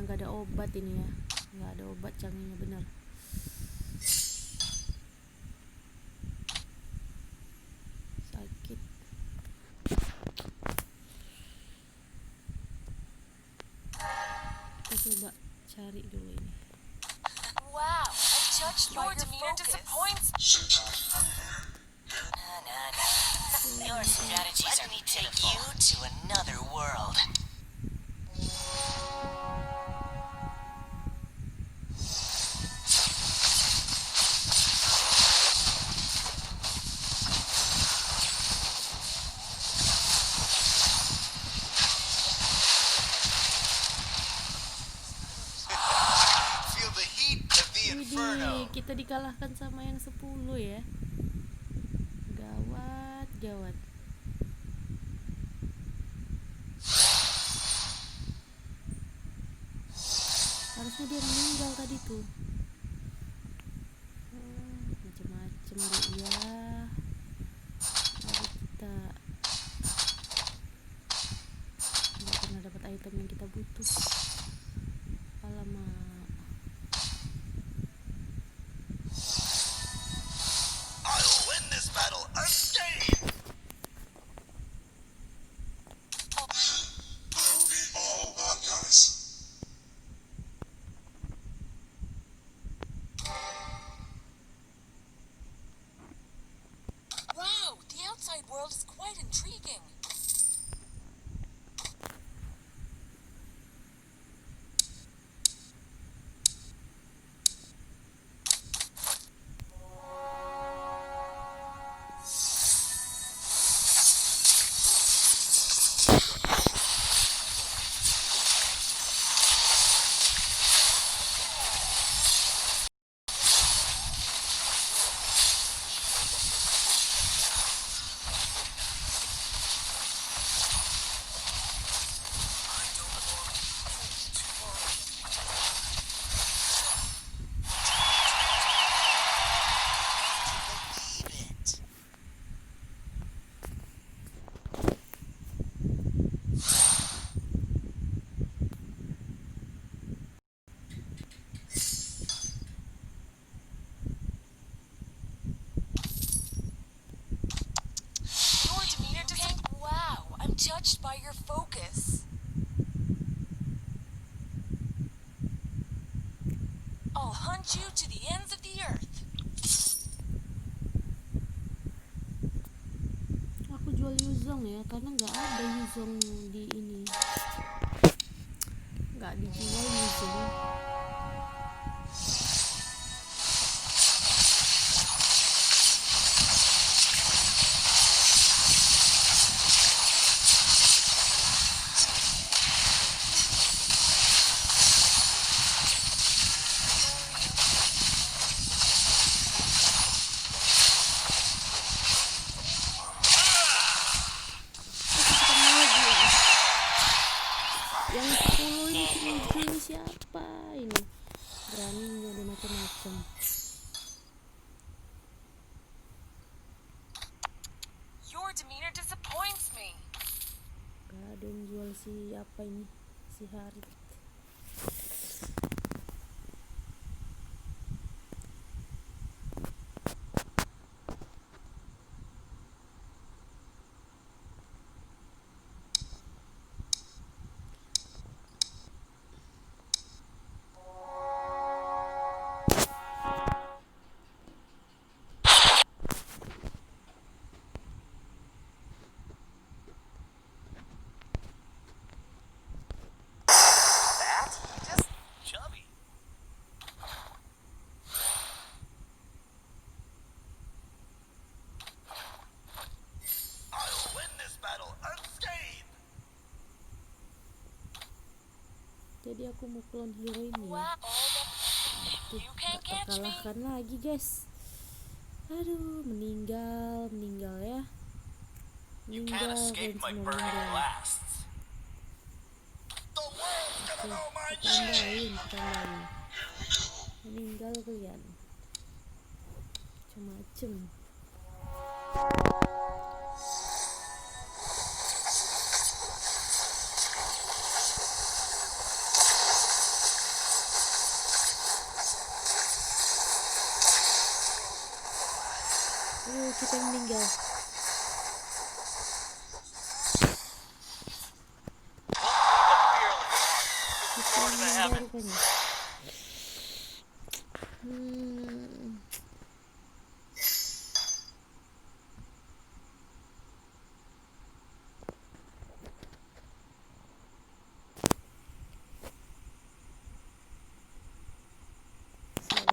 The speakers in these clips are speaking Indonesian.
nggak ada obat ini ya, nggak ada obat canggihnya bener. Sakit. Kita coba cari dulu ini. Wow, I'm touched by your demeanor disappoints. Your strategies are me take you to another world. Feel the heat of the inferno. Kita dikalahkan sama yang 10 ya. Gawat. Harusnya dia meninggal tadi tuh. Macem-macem deh ya. Mari kita nggak pernah dapat item yang kita butuh. Alamak. I'll win this battle unscathed. All bad guys. Wow, the outside world is quite intriguing. Your demeanor disappoints. Wow, I'm touched by your focus. I'll hunt you to the ends of the earth. Aku jual Yuzong ya, karena nggak ada Yuzong di ini. Nggak dijual Yuzong. Yang 10 ini siapa ini? Berani jadi macam-macam. Your demeanor disappoints me. Gak ada yang jual siapa ini? Si Harit. Chubby. I'll win this battle unscathed. Jadi aku mau clone hero ini ya. Wow, Tuh, you gak can't catch me. terkalahkan lagi guys. Aduh, meninggal ya. You can't escape my burning meninggal. blasts. The world's gonna know my name. Tambahin. Meninggal kalian. Macam-macam. Kita meninggal. Kita meninggal rupanya.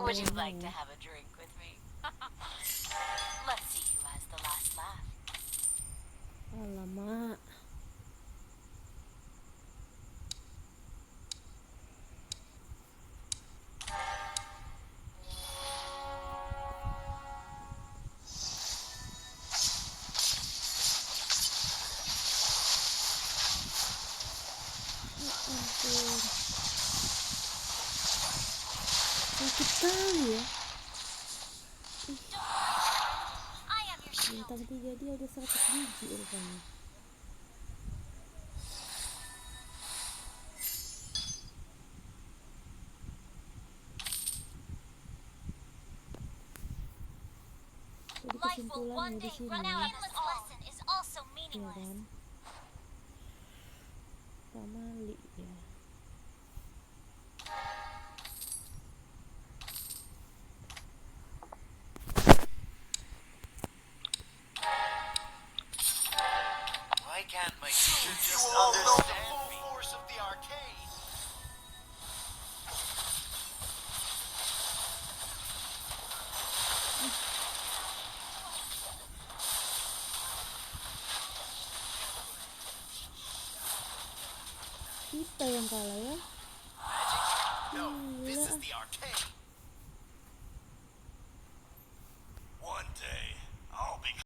Would you like to have a drink with me? Let's see who has the last laugh. Alamak. Ampun. Sakit kali ya. I am your shield. Bintang 3 dia udah 100 biji rupanya. Jadi Life will one kesimpulannya di day sini, run out. This lesson is also ya meaningless. kan? Pamali ya. Why can't my teacher just understand the full force of the arcade? Kita yang kalah ya. No, this is the arcade.